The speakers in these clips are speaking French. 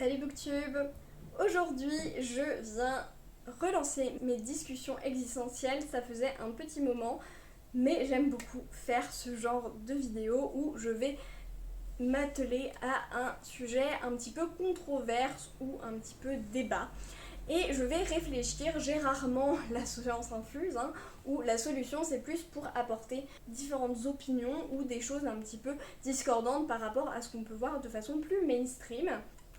Salut Booktube! Aujourd'hui, je viens relancer mes discussions existentielles. Ça faisait un petit moment, mais j'aime beaucoup faire ce genre de vidéo où je vais m'atteler à un sujet un petit peu controverse ou un petit peu débat. Et je vais réfléchir, j'ai rarement la science infuse, où la solution c'est plus pour apporter différentes opinions ou des choses un petit peu discordantes par rapport à ce qu'on peut voir de façon plus mainstream.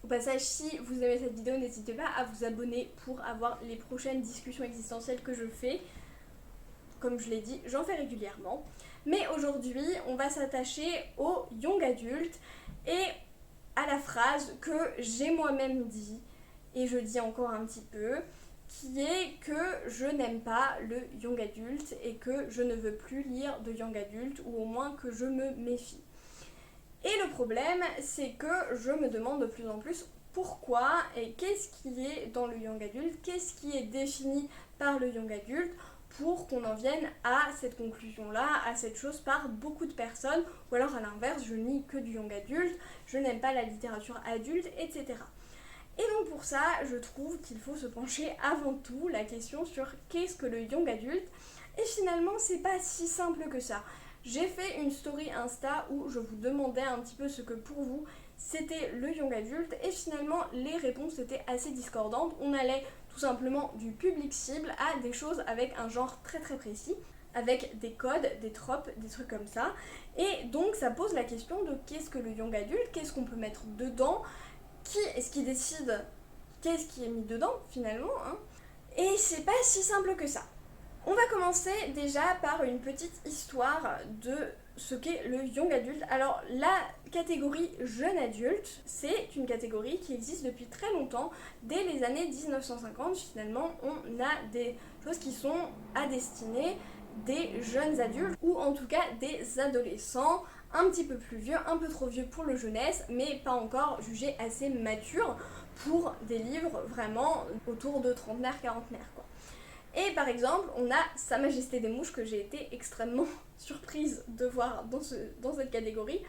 Au passage, si vous aimez cette vidéo, n'hésitez pas à vous abonner pour avoir les prochaines discussions existentielles que je fais. Comme je l'ai dit, j'en fais régulièrement. Mais aujourd'hui, on va s'attacher au young adulte et à la phrase que j'ai moi-même dit, et je dis encore un petit peu, qui est que je n'aime pas le young adulte et que je ne veux plus lire de young adulte, ou au moins que je me méfie. Et le problème, c'est que je me demande de plus en plus pourquoi et qu'est-ce qui est dans le young adulte, qu'est-ce qui est défini par le young adulte pour qu'on en vienne à cette conclusion-là, à cette chose par beaucoup de personnes, ou alors à l'inverse, je ne lis que du young adulte, je n'aime pas la littérature adulte, etc. Et donc pour ça, je trouve qu'il faut se pencher avant tout la question sur qu'est-ce que le young adulte, et finalement c'est pas si simple que ça. J'ai fait une story Insta où je vous demandais un petit peu ce que pour vous c'était le young adulte, et finalement les réponses étaient assez discordantes. On allait tout simplement du public cible à des choses avec un genre très très précis, avec des codes, des tropes, des trucs comme ça. Et donc ça pose la question de qu'est-ce que le young adulte, qu'est-ce qu'on peut mettre dedans, qui est-ce qui décide qu'est-ce qui est mis dedans finalement, Et c'est pas si simple que ça. On va commencer déjà par une petite histoire de ce qu'est le young adulte. Alors la catégorie jeune adulte, c'est une catégorie qui existe depuis très longtemps. Dès les années 1950, finalement, on a des choses qui sont à destiner des jeunes adultes, ou en tout cas des adolescents un petit peu plus vieux, un peu trop vieux pour le jeunesse, mais pas encore jugés assez matures pour des livres vraiment autour de trentenaire, quarantenaire, quoi. Et par exemple, on a Sa Majesté des Mouches, que j'ai été extrêmement surprise de voir dans cette catégorie,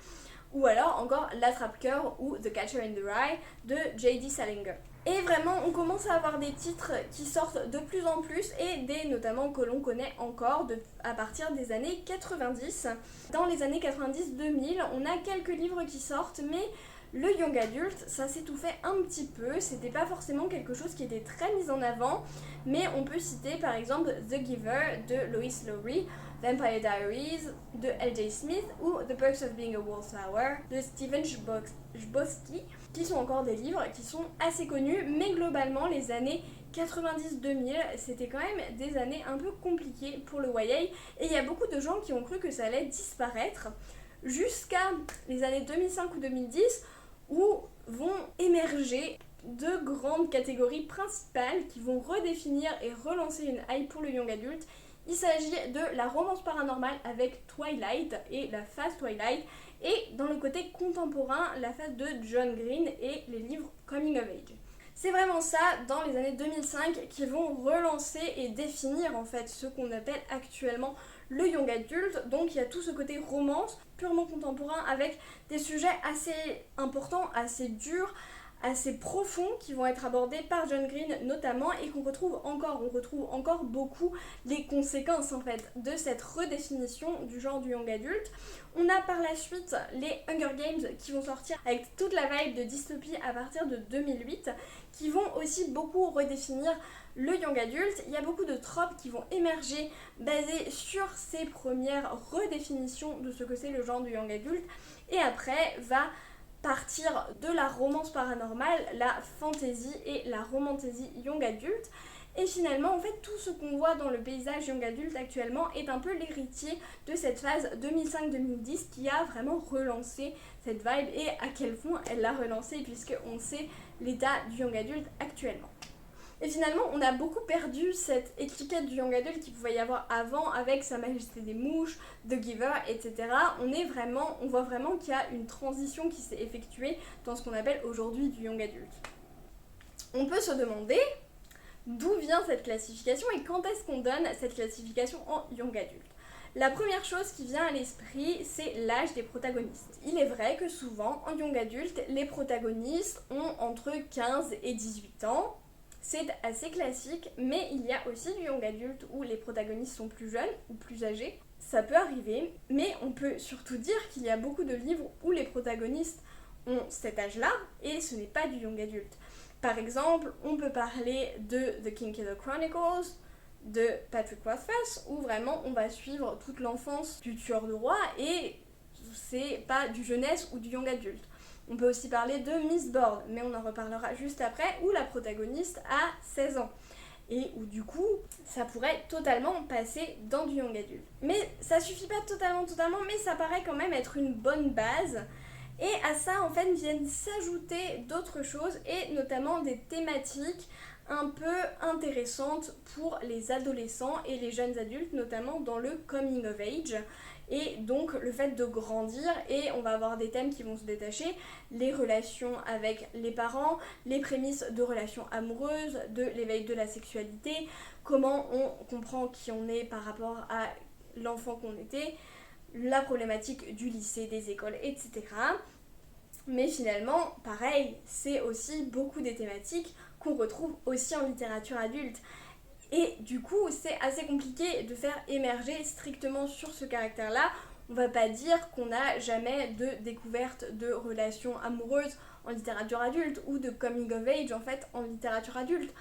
ou alors encore L'Attrape-Cœur ou The Catcher in the Rye de J.D. Salinger. Et vraiment, on commence à avoir des titres qui sortent de plus en plus, et des notamment que l'on connaît encore à partir des années 90. Dans les années 90-2000, on a quelques livres qui sortent, mais le young adulte, ça s'étouffait un petit peu, c'était pas forcément quelque chose qui était très mis en avant, mais on peut citer par exemple The Giver de Lois Lowry, Vampire Diaries de L.J. Smith ou The Perks of Being a Wallflower de Stephen Chbosky, qui sont encore des livres qui sont assez connus, mais globalement les années 90-2000, c'était quand même des années un peu compliquées pour le YA, et il y a beaucoup de gens qui ont cru que ça allait disparaître jusqu'à les années 2005 ou 2010, où vont émerger deux grandes catégories principales qui vont redéfinir et relancer une hype pour le young adulte. Il s'agit de la romance paranormale avec Twilight et la phase Twilight, et dans le côté contemporain, la phase de John Green et les livres Coming of Age. C'est vraiment ça, dans les années 2005, qui vont relancer et définir en fait ce qu'on appelle actuellement le young adulte. Donc il y a tout ce côté romance purement contemporain avec des sujets assez importants, assez durs, assez profonds, qui vont être abordés par John Green notamment, et qu'on retrouve encore. On retrouve encore beaucoup les conséquences en fait de cette redéfinition du genre du young adulte. On a par la suite les Hunger Games qui vont sortir avec toute la vibe de dystopie à partir de 2008, qui vont aussi beaucoup redéfinir le young adulte. Il y a beaucoup de tropes qui vont émerger basées sur ces premières redéfinitions de ce que c'est le genre du young adulte, et après va partir de la romance paranormale, la fantasy et la romantasy young adulte. Et finalement, en fait, tout ce qu'on voit dans le paysage young adulte actuellement est un peu l'héritier de cette phase 2005-2010 qui a vraiment relancé cette vibe, et à quel point elle l'a relancée, puisqu'on sait l'état du young adulte actuellement. Et finalement, on a beaucoup perdu cette étiquette du young adult qu'il pouvait y avoir avant avec Sa Majesté des Mouches, The Giver, etc. On voit vraiment qu'il y a une transition qui s'est effectuée dans ce qu'on appelle aujourd'hui du young adult. On peut se demander d'où vient cette classification et quand est-ce qu'on donne cette classification en young adult. La première chose qui vient à l'esprit, c'est l'âge des protagonistes. Il est vrai que souvent, en young adulte, les protagonistes ont entre 15 et 18 ans. C'est assez classique, mais il y a aussi du young adulte où les protagonistes sont plus jeunes ou plus âgés. Ça peut arriver, mais on peut surtout dire qu'il y a beaucoup de livres où les protagonistes ont cet âge-là, et ce n'est pas du young adulte. Par exemple, on peut parler de The Kingkiller Chronicles, de Patrick Rothfuss, où vraiment on va suivre toute l'enfance du tueur de roi, et c'est pas du jeunesse ou du young adulte. On peut aussi parler de Mistborn, mais on en reparlera juste après, où la protagoniste a 16 ans. Et où du coup, ça pourrait totalement passer dans du young adulte. Mais ça suffit pas totalement, mais ça paraît quand même être une bonne base. Et à ça, en fait, viennent s'ajouter d'autres choses, et notamment des thématiques un peu intéressantes pour les adolescents et les jeunes adultes, notamment dans le coming of age. Et donc le fait de grandir, et on va avoir des thèmes qui vont se détacher, les relations avec les parents, les prémices de relations amoureuses, de l'éveil de la sexualité, comment on comprend qui on est par rapport à l'enfant qu'on était, la problématique du lycée, des écoles, etc. Mais finalement, pareil, c'est aussi beaucoup des thématiques qu'on retrouve aussi en littérature adulte. Et du coup, c'est assez compliqué de faire émerger strictement sur ce caractère-là. On va pas dire qu'on n'a jamais de découverte de relations amoureuses en littérature adulte ou de coming of age en fait en littérature adulte.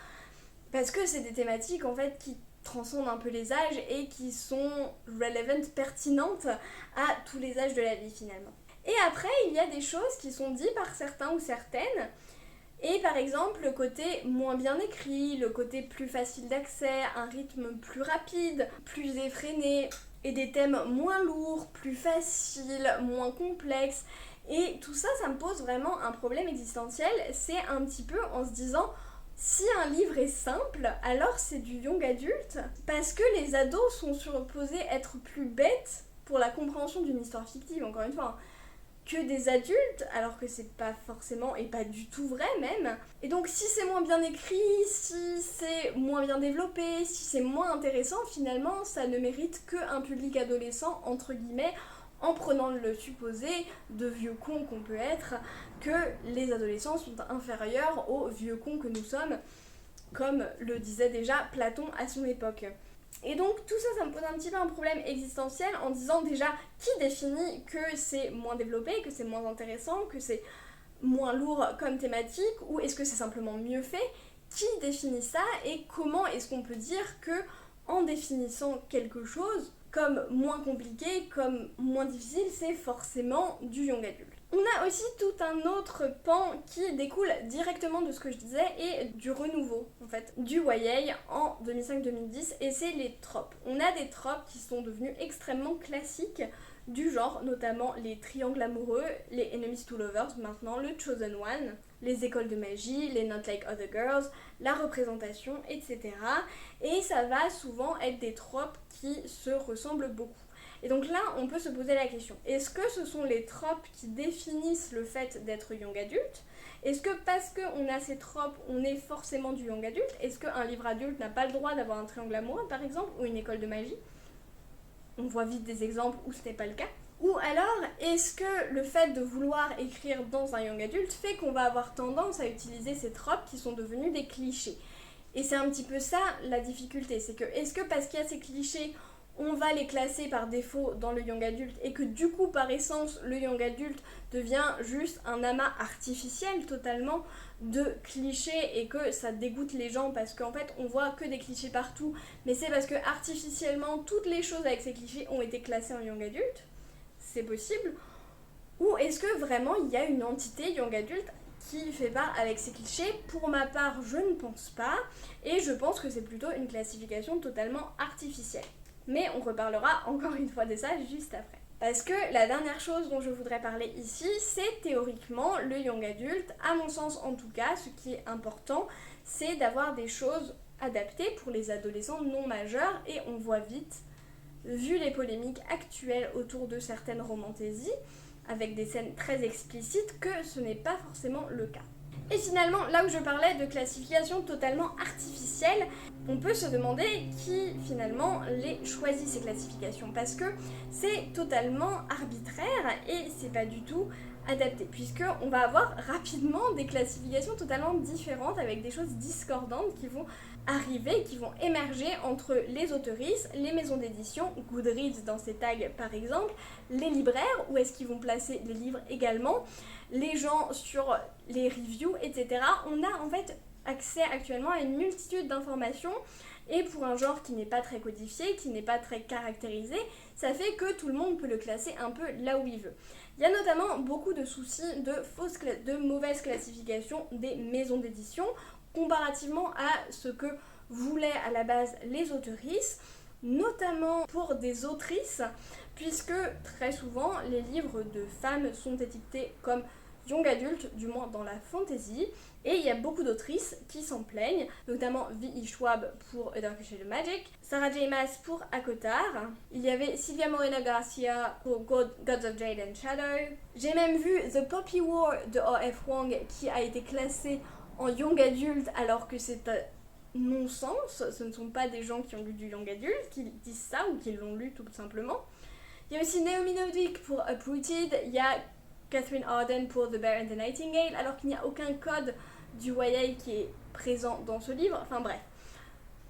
Parce que c'est des thématiques en fait qui transcendent un peu les âges et qui sont relevant, pertinentes à tous les âges de la vie finalement. Et après, il y a des choses qui sont dites par certains ou certaines. Et par exemple, le côté moins bien écrit, le côté plus facile d'accès, un rythme plus rapide, plus effréné, et des thèmes moins lourds, plus faciles, moins complexes. Et tout ça, ça me pose vraiment un problème existentiel. C'est un petit peu en se disant, si un livre est simple, alors c'est du young adulte, parce que les ados sont supposés être plus bêtes pour la compréhension d'une histoire fictive, encore une fois, que des adultes, alors que c'est pas forcément et pas du tout vrai même. Et donc si c'est moins bien écrit, si c'est moins bien développé, si c'est moins intéressant, finalement ça ne mérite qu'un public adolescent, entre guillemets, en prenant le supposé de vieux cons qu'on peut être, que les adolescents sont inférieurs aux vieux cons que nous sommes, comme le disait déjà Platon à son époque. Et donc tout ça, ça me pose un petit peu un problème existentiel en disant déjà qui définit que c'est moins développé, que c'est moins intéressant, que c'est moins lourd comme thématique, ou est-ce que c'est simplement mieux fait? Qui définit ça, et comment est-ce qu'on peut dire que en définissant quelque chose comme moins compliqué, comme moins difficile, c'est forcément du young adulte? On a aussi tout un autre pan qui découle directement de ce que je disais et du renouveau, en fait, du YA en 2005-2010, et c'est les tropes. On a des tropes qui sont devenus extrêmement classiques du genre, notamment les triangles amoureux, les enemies to lovers, maintenant le chosen one, les écoles de magie, les not like other girls, la représentation, etc. Et ça va souvent être des tropes qui se ressemblent beaucoup. Et donc là, on peut se poser la question, est-ce que ce sont les tropes qui définissent le fait d'être young adulte? Est-ce que parce qu'on a ces tropes, on est forcément du young adulte? Est-ce qu'un livre adulte n'a pas le droit d'avoir un triangle amoureux, par exemple, ou une école de magie? On voit vite des exemples où ce n'est pas le cas. Ou alors, est-ce que le fait de vouloir écrire dans un young adulte fait qu'on va avoir tendance à utiliser ces tropes qui sont devenus des clichés? Et c'est un petit peu ça la difficulté, c'est que est-ce que parce qu'il y a ces clichés, on va les classer par défaut dans le young adulte, et que du coup par essence le young adulte devient juste un amas artificiel totalement de clichés, et que ça dégoûte les gens parce qu'en fait on voit que des clichés partout, mais c'est parce que artificiellement toutes les choses avec ces clichés ont été classées en young adulte? C'est possible. Ou est-ce que vraiment il y a une entité young adulte qui fait part avec ces clichés? Pour ma part, je ne pense pas, et je pense que c'est plutôt une classification totalement artificielle. Mais on reparlera encore une fois de ça juste après. Parce que la dernière chose dont je voudrais parler ici, c'est théoriquement le young adulte. À mon sens en tout cas, ce qui est important, c'est d'avoir des choses adaptées pour les adolescents non majeurs, et on voit vite, vu les polémiques actuelles autour de certaines romantaisies, avec des scènes très explicites, que ce n'est pas forcément le cas. Et finalement, là où je parlais de classification totalement artificielle, on peut se demander qui finalement les choisit ces classifications, parce que c'est totalement arbitraire et c'est pas du tout adapté, puisque on va avoir rapidement des classifications totalement différentes avec des choses discordantes qui vont arriver, qui vont émerger entre les autoristes, les maisons d'édition, Goodreads dans ces tags par exemple, les libraires, où est-ce qu'ils vont placer les livres également, les gens sur les reviews, etc. On a en fait accès actuellement à une multitude d'informations, et pour un genre qui n'est pas très codifié, qui n'est pas très caractérisé, ça fait que tout le monde peut le classer un peu là où il veut. Il y a notamment beaucoup de soucis de mauvaise classification des maisons d'édition, comparativement à ce que voulaient à la base les autoristes, notamment pour des autrices, puisque très souvent les livres de femmes sont étiquetés comme young adult, du moins dans la fantasy, et il y a beaucoup d'autrices qui s'en plaignent, notamment V.E. Schwab pour A Dark Shade of Magic, Sarah J. Maas pour ACOTAR, il y avait Silvia Moreno Garcia pour Gods of Jade and Shadow. J'ai même vu The Poppy War de O.F. Wang qui a été classé en young adult alors que c'est un non-sens, ce ne sont pas des gens qui ont lu du young adult qui disent ça ou qui l'ont lu tout simplement. Il y a aussi Naomi Novik pour Uprooted, il y a Catherine Arden pour The Bear and the Nightingale, alors qu'il n'y a aucun code du YA qui est présent dans ce livre. Enfin bref,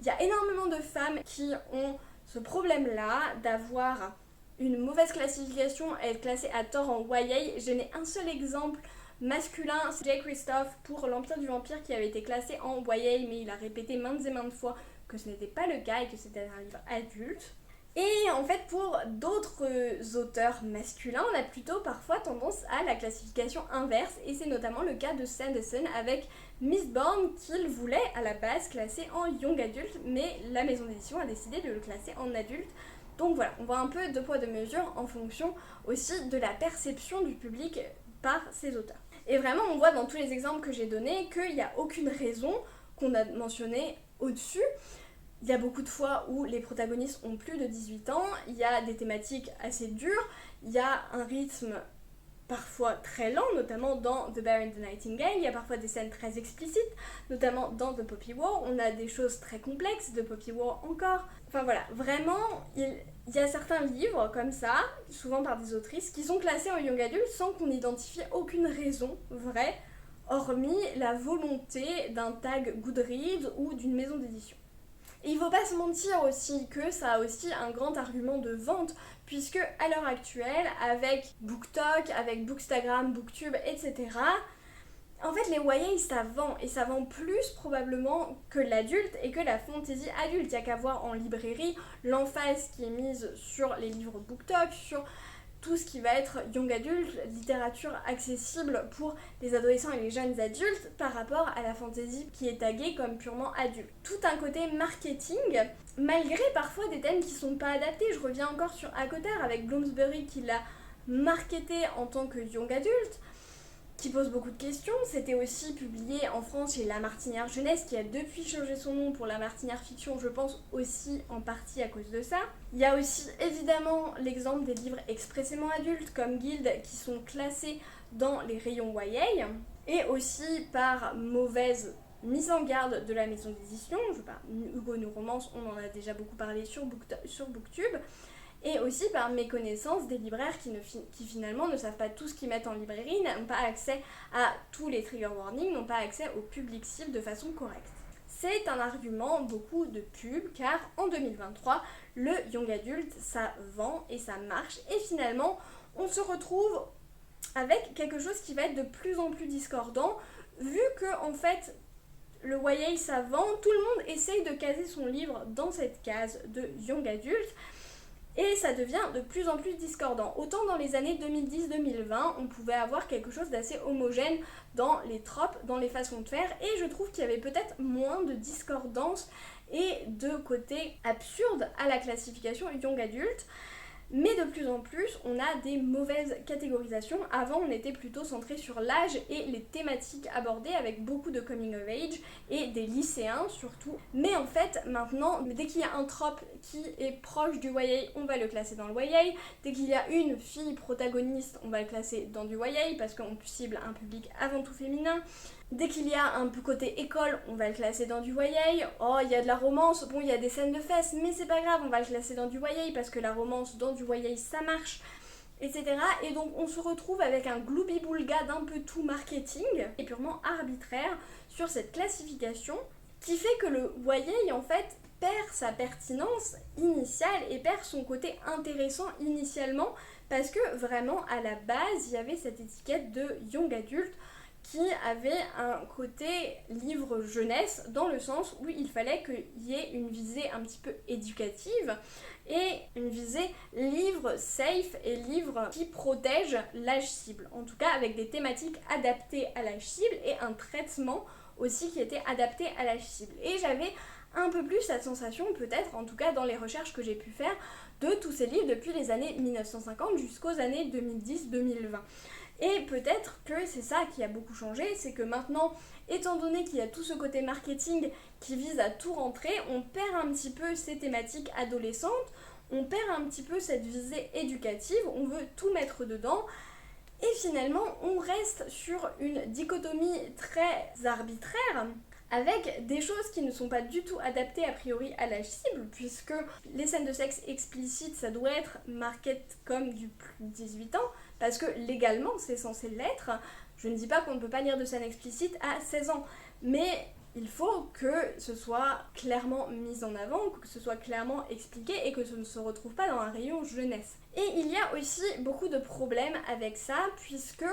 il y a énormément de femmes qui ont ce problème-là d'avoir une mauvaise classification et être classée à tort en YA. Je n'ai un seul exemple masculin, c'est Jay Christophe pour L'Empire du Vampire qui avait été classé en YA, mais il a répété maintes et maintes fois que ce n'était pas le cas et que c'était un livre adulte. Et en fait, pour d'autres auteurs masculins, on a plutôt parfois tendance à la classification inverse, et c'est notamment le cas de Sanderson avec Mistborn qu'il voulait à la base classer en young adulte, mais la maison d'édition a décidé de le classer en adulte. Donc voilà, on voit un peu deux poids deux mesures en fonction aussi de la perception du public par ces auteurs. Et vraiment, on voit dans tous les exemples que j'ai donnés qu'il n'y a aucune raison qu'on a mentionné au-dessus. Il y a beaucoup de fois où les protagonistes ont plus de 18 ans, il y a des thématiques assez dures, il y a un rythme parfois très lent, notamment dans The Bear and the Nightingale, il y a parfois des scènes très explicites, notamment dans The Poppy War, on a des choses très complexes, The Poppy War encore. Enfin voilà, vraiment, il y a certains livres comme ça, souvent par des autrices, qui sont classés en young adult sans qu'on identifie aucune raison vraie, hormis la volonté d'un tag Goodreads ou d'une maison d'édition. Et il ne faut pas se mentir aussi que ça a aussi un grand argument de vente, puisque à l'heure actuelle, avec BookTok, avec Bookstagram, Booktube, etc., en fait les YA ça vend, et ça vend plus probablement que l'adulte et que la fantasy adulte. Il n'y a qu'à voir en librairie l'emphase qui est mise sur les livres BookTok, sur tout ce qui va être young adulte, littérature accessible pour les adolescents et les jeunes adultes par rapport à la fantasy qui est taguée comme purement adulte. Tout un côté marketing, malgré parfois des thèmes qui sont pas adaptés. Je reviens encore sur ACOTAR avec Bloomsbury qui l'a marketé en tant que young adulte, qui pose beaucoup de questions. C'était aussi publié en France chez La Martinière Jeunesse, qui a depuis changé son nom pour La Martinière Fiction, je pense aussi en partie à cause de ça. Il y a aussi évidemment l'exemple des livres expressément adultes comme Guild qui sont classés dans les rayons YA, et aussi par mauvaise mise en garde de la maison d'édition. Hugo Nous Romance, on en a déjà beaucoup parlé sur Booktube, et aussi par méconnaissance des libraires qui finalement ne savent pas tout ce qu'ils mettent en librairie, n'ont pas accès à tous les trigger warnings, n'ont pas accès au public cible de façon correcte. C'est un argument beaucoup de pub, car en 2023, le young adulte, ça vend et ça marche, et finalement, on se retrouve avec quelque chose qui va être de plus en plus discordant, vu que en fait, le YA ça vend, tout le monde essaye de caser son livre dans cette case de young adulte, et ça devient de plus en plus discordant. Autant dans les années 2010-2020, on pouvait avoir quelque chose d'assez homogène dans les tropes, dans les façons de faire, et je trouve qu'il y avait peut-être moins de discordance et de côté absurde à la classification young adulte. Mais de plus en plus, on a des mauvaises catégorisations. Avant, on était plutôt centré sur l'âge et les thématiques abordées avec beaucoup de coming of age et des lycéens surtout. Mais en fait, maintenant, dès qu'il y a un trope qui est proche du YA, on va le classer dans le YA. Dès qu'il y a une fille protagoniste, on va le classer dans du YA parce qu'on cible un public avant tout féminin. Dès qu'il y a un peu côté école, on va le classer dans du YA. Oh, il y a de la romance, bon, il y a des scènes de fesses, mais c'est pas grave, on va le classer dans du YA parce que la romance dans du YA ça marche, etc. Et donc on se retrouve avec un gloubi-boulga d'un peu tout marketing et purement arbitraire sur cette classification qui fait que le YA en fait perd sa pertinence initiale et perd son côté intéressant initialement parce que vraiment à la base il y avait cette étiquette de young adulte qui avait un côté livre jeunesse dans le sens où il fallait qu'il y ait une visée un petit peu éducative et une visée livre safe et livre qui protège l'âge cible. En tout cas avec des thématiques adaptées à l'âge cible et un traitement aussi qui était adapté à l'âge cible. Et j'avais un peu plus cette sensation, peut-être en tout cas dans les recherches que j'ai pu faire, de tous ces livres depuis les années 1950 jusqu'aux années 2010-2020. Et peut-être que c'est ça qui a beaucoup changé, c'est que maintenant, étant donné qu'il y a tout ce côté marketing qui vise à tout rentrer, on perd un petit peu ces thématiques adolescentes, on perd un petit peu cette visée éducative, on veut tout mettre dedans, et finalement on reste sur une dichotomie très arbitraire, avec des choses qui ne sont pas du tout adaptées a priori à l'âge cible, puisque les scènes de sexe explicites, ça doit être market comme du plus de 18 ans, parce que légalement c'est censé l'être. Je ne dis pas qu'on ne peut pas lire de scènes explicites à 16 ans, mais il faut que ce soit clairement mis en avant, que ce soit clairement expliqué et que ce ne se retrouve pas dans un rayon jeunesse. Et il y a aussi beaucoup de problèmes avec ça, puisque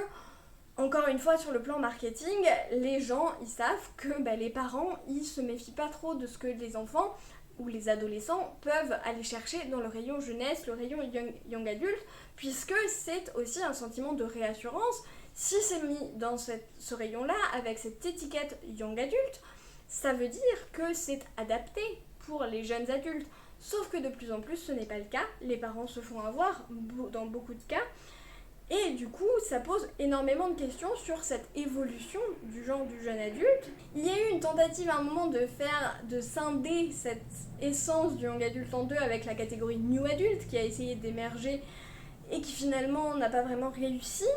encore une fois, sur le plan marketing, les gens, ils savent que les parents, ils se méfient pas trop de ce que les enfants ou les adolescents peuvent aller chercher dans le rayon jeunesse, le rayon young adulte, puisque c'est aussi un sentiment de réassurance. Si c'est mis dans ce rayon-là, avec cette étiquette young adulte, ça veut dire que c'est adapté pour les jeunes adultes. Sauf que de plus en plus, ce n'est pas le cas. Les parents se font avoir dans beaucoup de cas. Et du coup, ça pose énormément de questions sur cette évolution du genre du jeune adulte. Il y a eu une tentative à un moment de scinder cette essence du young adulte en deux avec la catégorie new adulte qui a essayé d'émerger et qui finalement n'a pas vraiment réussi.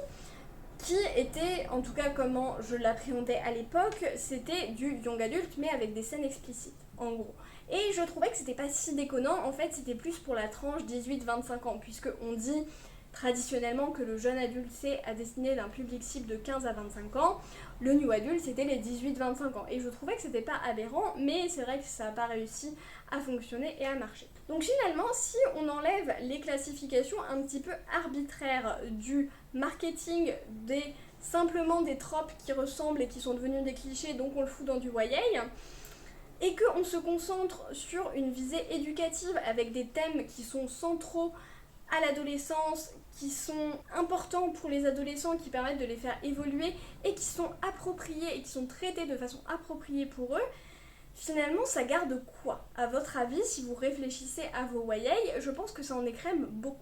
Qui était, en tout cas comment je l'appréhendais à l'époque, c'était du young adulte mais avec des scènes explicites, en gros. Et je trouvais que c'était pas si déconnant, en fait c'était plus pour la tranche 18-25 ans, puisque on dit traditionnellement que le jeune adulte c'est à destiné d'un public cible de 15 à 25 ans, le new adulte c'était les 18-25 ans. Et je trouvais que c'était pas aberrant, mais c'est vrai que ça n'a pas réussi à fonctionner et à marcher. Donc finalement, si on enlève les classifications un petit peu arbitraires du marketing, simplement des tropes qui ressemblent et qui sont devenus des clichés, donc on le fout dans du YA, et qu'on se concentre sur une visée éducative avec des thèmes qui sont centraux à l'adolescence, qui sont importants pour les adolescents, qui permettent de les faire évoluer et qui sont appropriés et qui sont traités de façon appropriée pour eux, finalement ça garde quoi? À votre avis, si vous réfléchissez à vos YA, je pense que ça en écrème beaucoup.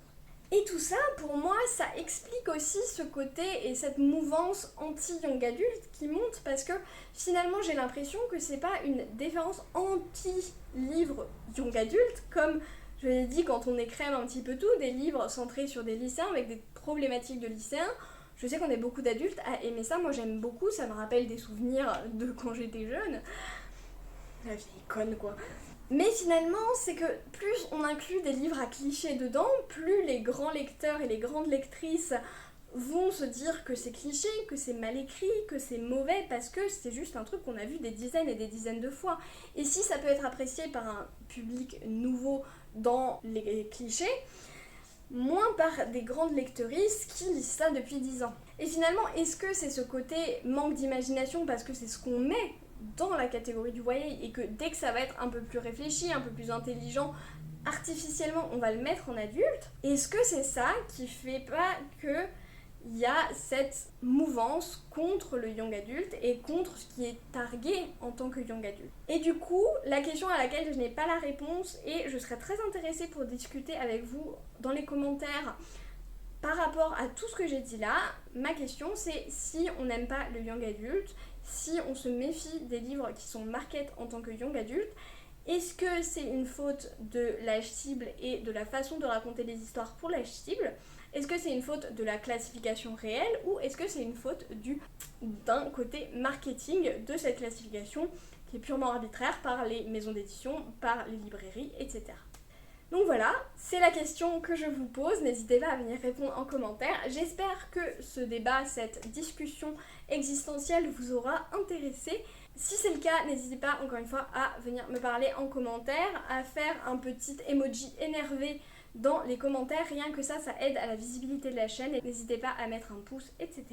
Et tout ça, pour moi, ça explique aussi ce côté et cette mouvance anti-young adulte qui monte parce que finalement j'ai l'impression que c'est pas une déférence anti-livre young adulte comme je l'ai dit quand on écrème un petit peu tout, des livres centrés sur des lycéens avec des problématiques de lycéens. Je sais qu'on est beaucoup d'adultes à aimer ça, moi j'aime beaucoup, ça me rappelle des souvenirs de quand j'étais jeune. La vieille conne quoi. Mais finalement, c'est que plus on inclut des livres à clichés dedans, plus les grands lecteurs et les grandes lectrices vont se dire que c'est cliché, que c'est mal écrit, que c'est mauvais, parce que c'est juste un truc qu'on a vu des dizaines et des dizaines de fois. Et si ça peut être apprécié par un public nouveau dans les clichés, moins par des grandes lectrices qui lisent ça depuis 10 ans. Et finalement, est-ce que c'est ce côté manque d'imagination parce que c'est ce qu'on met dans la catégorie du YA et que dès que ça va être un peu plus réfléchi, un peu plus intelligent, artificiellement on va le mettre en adulte? Est-ce que c'est ça qui fait pas que il y a cette mouvance contre le young adulte et contre ce qui est targué en tant que young adulte? Et du coup, la question à laquelle je n'ai pas la réponse et je serais très intéressée pour discuter avec vous dans les commentaires par rapport à tout ce que j'ai dit là, ma question c'est si on n'aime pas le young adulte, si on se méfie des livres qui sont market en tant que young adulte, est-ce que c'est une faute de l'âge cible et de la façon de raconter les histoires pour l'âge cible? Est-ce que c'est une faute de la classification réelle ou est-ce que c'est une faute d'un côté marketing de cette classification qui est purement arbitraire par les maisons d'édition, par les librairies, etc. Donc voilà, c'est la question que je vous pose, n'hésitez pas à venir répondre en commentaire. J'espère que ce débat, cette discussion existentielle vous aura intéressé. Si c'est le cas, n'hésitez pas encore une fois à venir me parler en commentaire, à faire un petit emoji énervé dans les commentaires, rien que ça aide à la visibilité de la chaîne et n'hésitez pas à mettre un pouce, etc.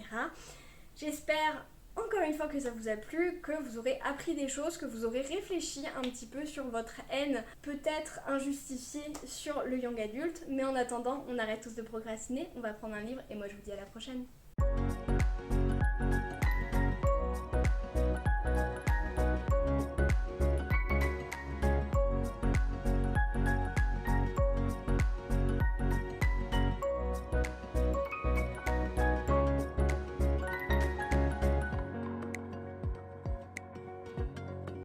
J'espère encore une fois que ça vous a plu, que vous aurez appris des choses, que vous aurez réfléchi un petit peu sur votre haine, peut-être injustifiée sur le young adulte, mais en attendant, on arrête tous de procrastiner, on va prendre un livre et moi je vous dis à la prochaine.